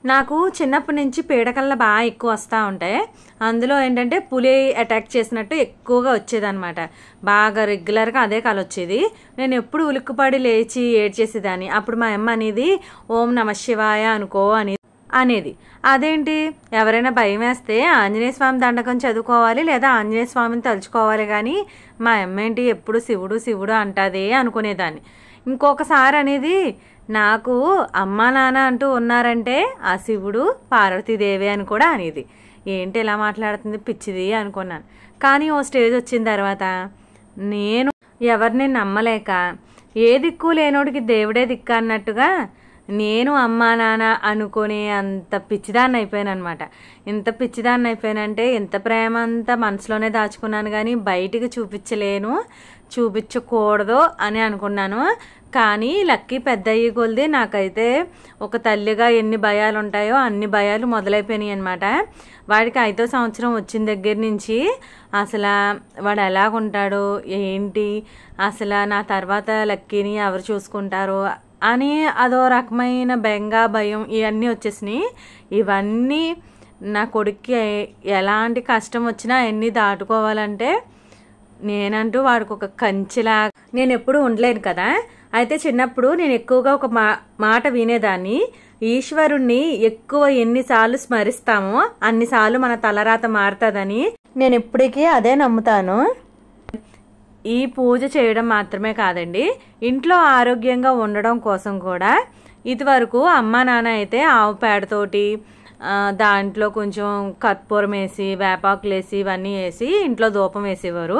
నాకు చిన్నప్పటి నుంచి పీడకల్ల బాగా ఎక్కువ వస్తూ ఉంటాయి. అందులో ఏంటంటే పులి అటాక్ చేసినట్టు ఎక్కువగా వచ్చేదన్నమాట. బాగా రెగ్యులర్గా అదే కళ వచ్చేది. నేను ఎప్పుడు ఉలిక్కుపడి లేచి ఏడ్చేసేదాన్ని. అప్పుడు మా అమ్మ అనేది ఓం నమ శివాయ అనుకో అనేది. అదేంటి, ఎవరైనా భయం వేస్తే ఆంజనేయ స్వామి దండకం చదువుకోవాలి లేదా ఆంజనేయ స్వామిని తలుచుకోవాలి, కానీ మా అమ్మ ఏంటి ఎప్పుడు శివుడు శివుడు అంటాదే అనుకునేదాన్ని. ఇంకొకసారి అనేది నాకు అమ్మా నాన్న అంటూ ఉన్నారంటే ఆ శివుడు పార్వతీదేవి అని కూడా అనేది. ఏంటి ఇలా మాట్లాడుతుంది పిచ్చిది అనుకున్నాను. కానీ ఓ స్టేజ్ వచ్చిన తర్వాత నేను ఎవరిని నమ్మలేక ఏ దిక్కు లేనోడికి దేవుడే దిక్కు అన్నట్టుగా నేను అమ్మా నాన్న అనుకునే అంత పిచ్చిదాన్ని అయిపోయాను అనమాట. ఇంత పిచ్చిదాన్ని అయిపోయానంటే ఎంత ప్రేమ అంతా మనసులోనే దాచుకున్నాను, కానీ బయటికి చూపించకూడదు అని అనుకున్నాను. కానీ లక్కీ పెద్ద అయ్యి కొలిది నాకైతే ఒక తల్లిగా ఎన్ని భయాలు ఉంటాయో అన్ని భయాలు మొదలైపోయినాయి అనమాట. వాడికి 5వ సంవత్సరం వచ్చిన దగ్గర నుంచి అసలు వాడు ఎలాగుంటాడో ఏంటి, అసలు నా తర్వాత లక్కీని ఎవరు చూసుకుంటారో అని అదో రకమైన బెంగ భయం ఇవన్నీ వచ్చేసినాయి. ఇవన్నీ నా కొడుక్కి ఎలాంటి కష్టం వచ్చినా అవన్నీ దాటుకోవాలంటే నేనంటూ వాడికి ఒక కంచిలా నేను ఎప్పుడు ఉండలేను కదా. అయితే చిన్నప్పుడు నేను ఎక్కువగా ఒక మాట వినేదాన్ని, ఈశ్వరుణ్ణి ఎక్కువ ఎన్నిసార్లు స్మరిస్తామో అన్నిసార్లు మన తలరాత మారుతుందని. నేను ఎప్పటికీ అదే నమ్ముతాను. ఈ పూజ చేయడం మాత్రమే కాదండి, ఇంట్లో ఆరోగ్యంగా ఉండడం కోసం కూడా ఇదివరకు అమ్మ నాన్న అయితే ఆవు పేడతోటి దాంట్లో కొంచెం కర్పూరం వేసి వేపాకులు వేసి ఇవన్నీ వేసి ఇంట్లో ధూపం వేసేవారు.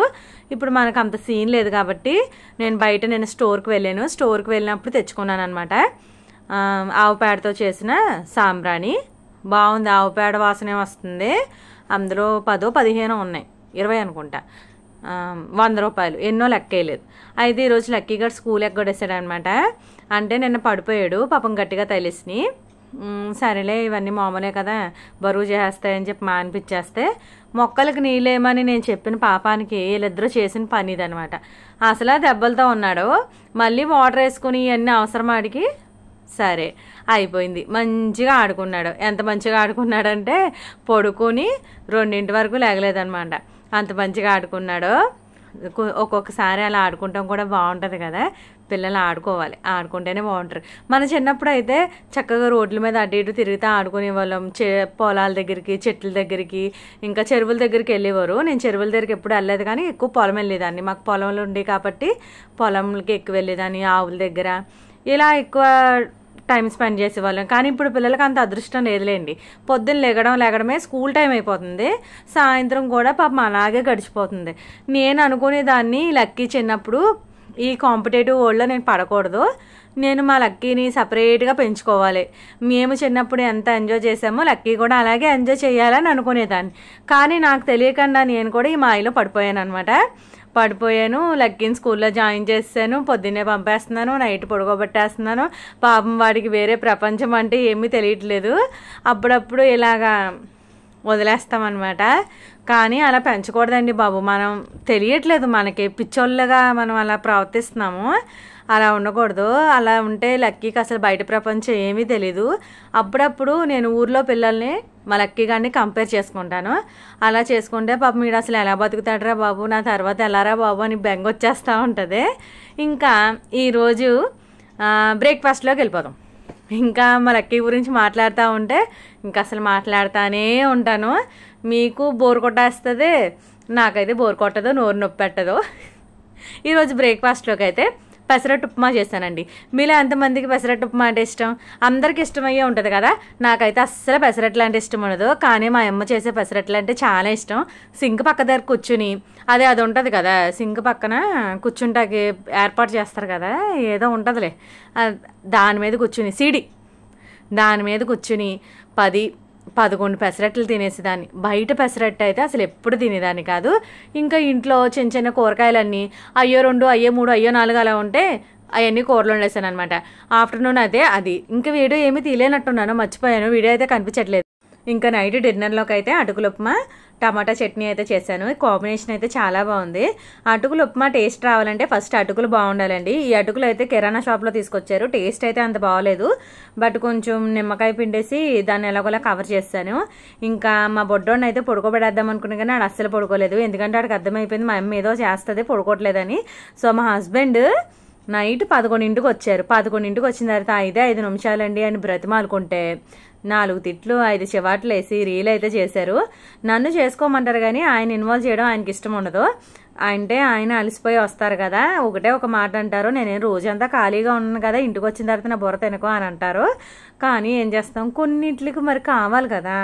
ఇప్పుడు మనకు అంత సీన్ లేదు కాబట్టి నేను స్టోర్కి వెళ్ళినప్పుడు తెచ్చుకున్నాను అనమాట. ఆవు పేడతో చేసిన సాంబ్రాణి బాగుంది. ఆవు పేడ వాసనే వస్తుంది. అందులో 10-15 ఉన్నాయి, 20 అనుకుంటా, 100 రూపాయలు, ఎన్నో లెక్కేయలేదు. అయితే ఈరోజు లక్కీ గారు స్కూల్ ఎగ్గొడేసాడు అనమాట. అంటే నిన్న పడిపోయాడు పాపం, గట్టిగా తగిలేసినాయి. సరేలే ఇవన్నీ మామూలే కదా, బరువు చేస్తాయని చెప్పి మానిపించేస్తే మొక్కలకి నీళ్ళేమని నేను చెప్పిన పాపానికి వీళ్ళిద్దరూ చేసిన పని ఇదనమాట. అసలు దెబ్బలతో ఉన్నాడు, మళ్ళీ వాటర్ వేసుకుని ఇవన్నీ అవసరం ఆడికి. సరే అయిపోయింది, మంచిగా ఆడుకున్నాడు. ఎంత మంచిగా ఆడుకున్నాడంటే పడుకొని 2 వరకు లేగలేదనమాట. అంత మంచిగా ఆడుకున్నాడు. ఒక్కొక్కసారి అలా ఆడుకుంటాం కూడా బాగుంటుంది కదా, పిల్లలు ఆడుకోవాలి, ఆడుకుంటేనే బాగుంటారు. మన చిన్నప్పుడు అయితే చక్కగా రోడ్ల మీద అటు ఇటు తిరుగుతూ ఆడుకునే వాళ్ళం. పొలాల దగ్గరికి, చెట్ల దగ్గరికి, ఇంకా చెరువుల దగ్గరికి వెళ్ళేవారు. నేను చెరువుల దగ్గరికి ఎప్పుడు వెళ్ళలేదు, కానీ ఎక్కువ పొలం వెళ్ళేదాన్ని. మాకు పొలంలో ఉండే కాబట్టి పొలంకి ఎక్కువ వెళ్ళేదాన్ని, ఆవుల దగ్గర ఇలా ఎక్కువ టైం స్పెండ్ చేసేవాళ్ళం. కానీ ఇప్పుడు పిల్లలకి అంత అదృష్టం లేదులేండి. పొద్దున్న లేగడమే స్కూల్ టైం అయిపోతుంది, సాయంత్రం కూడా పాపం అలాగే గడిచిపోతుంది. నేను అనుకునేదాన్ని లక్కీ చిన్నప్పుడు ఈ కాంపిటేటివ్ వరల్డ్లో నేను పడకూడదు, నేను మా లక్కీని సపరేట్గా పెంచుకోవాలి. మేము చిన్నప్పుడు ఎంత ఎంజాయ్ చేసామో లక్కీ కూడా అలాగే ఎంజాయ్ చేయాలని అనుకునేదాన్ని. కానీ నాకు తెలియకుండా నేను కూడా ఈ మాయలో పడిపోయాను. లక్కీని స్కూల్లో జాయిన్ చేసాను, పొద్దున్నే పంపేస్తున్నాను, నైట్ పడుకోబెట్టేస్తున్నాను. పాపం వాడికి వేరే ప్రపంచం అంటే ఏమీ తెలియట్లేదు. అప్పుడప్పుడు ఇలాగా వదిలేస్తామన్నమాట. కానీ అలా పెంచకూడదండి బాబు, మనం తెలియట్లేదు, మనకి పిచ్చోళ్ళగా మనం అలా ప్రవర్తిస్తున్నాము. అలా ఉండకూడదు. అలా ఉంటే లక్కీకి అసలు బయట ప్రపంచం ఏమీ తెలీదు. అప్పుడప్పుడు నేను ఊర్లో పిల్లల్ని మా లక్కీ గారిని కంపేర్ చేసుకుంటాను. అలా చేసుకుంటే పాపం మీరు అసలు ఎలా బతుకుతాడరా బాబు, నా తర్వాత ఎలారా బాబు అని బెంగ వచ్చేస్తూ ఉంటుంది. ఇంకా ఈరోజు బ్రేక్ఫాస్ట్లోకి వెళ్ళిపోదాం. ఇంకా మా లక్కీ గురించి మాట్లాడుతూ ఉంటే ఇంకా అసలు మాట్లాడుతూనే ఉంటాను. మీకు బోర్ కొట్టేస్తుంది, నాకైతే బోర్ కొట్టదు, నోరు నొప్పి పెట్టదు. ఈరోజు బ్రేక్ఫాస్ట్లోకి అయితే పెసరట్టు ఉప్మా చేశానండి. మీలో ఎంతమందికి పెసరట్టు ఉప్మా అంటే ఇష్టం? అందరికి ఇష్టమయ్యే ఉంటుంది కదా. నాకైతే అస్సలు పెసరట్లు అంటే ఇష్టం ఉండదు, కానీ మా అమ్మ చేసే పెసరట్లు అంటే చాలా ఇష్టం. సింక్ పక్క దగ్గర కూర్చుని అది ఉంటుంది కదా, సింక్ పక్కన కూర్చుంటాకి ఏర్పాటు చేస్తారు కదా, ఏదో ఉంటుందిలే, దాని మీద కూర్చుని 10-11 పెసరట్లు తినేసేదాన్ని. బయట పెసరట్టు అయితే అసలు ఎప్పుడు తినేదాన్ని కాదు. ఇంకా ఇంట్లో చిన్న చిన్న కూరగాయలన్నీ అయ్యో 2, అయ్యో 3, అయ్యో 4 అలా ఉంటే అవన్నీ కూరలు వండేసాను అనమాట. ఆఫ్టర్నూన్ అయితే అది. ఇంకా వీడియో ఏమీ తీయలేనట్టున్నాను, మర్చిపోయాను, వీడియో అయితే కనిపించట్లేదు. ఇంకా నైట్ డిన్నర్లోకి అయితే అటుకుల ఉప్మా టమాటా చట్నీ అయితే చేశాను. కాంబినేషన్ అయితే చాలా బాగుంది. అటుకుల ఉప్మా టేస్ట్ రావాలంటే ఫస్ట్ అటుకులు బాగుండాలండి. ఈ అటుకులు అయితే కిరాణా షాప్లో తీసుకొచ్చారు. టేస్ట్ అయితే అంత బాగోలేదు, బట్ కొంచెం నిమ్మకాయ పిండేసి దాన్ని ఎలాగోలా కవర్ చేస్తాను. ఇంకా మా బొడ్డోడిని అయితే పడుకోబెడేద్దాం అనుకున్నా కానీ ఆడు అస్సలు పడుకోలేదు. ఎందుకంటే ఆడికి అర్థమైపోయింది మా అమ్మ ఏదో చేస్తుంది పడుకోవట్లేదని. సో మా హస్బెండ్ నైట్ 11ంటికి వచ్చారు. 11ంటికి వచ్చిన తర్వాత 5 నిమిషాలండి అని బ్రతిమాలుకుంటే 4 తిట్లు 5 చివాట్లు వేసి రీల్ అయితే చేశారు. నన్ను చేసుకోమంటారు కానీ ఆయన ఇన్వాల్వ్ చేయడం ఆయనకి ఇష్టం ఉండదు. అంటే ఆయన అలసిపోయి వస్తారు కదా, ఒకటే ఒక మాట అంటారు, నేనేం రోజంతా ఖాళీగా ఉన్నాను కదా, ఇంటికి వచ్చిన తర్వాత నా బుర్ర తినకు అని అంటారు. కానీ ఏం చేస్తాం, కొన్నింటికి మరి కావాలి కదా.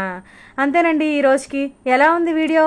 అంతేనండి ఈ రోజుకి. ఎలా ఉంది వీడియో?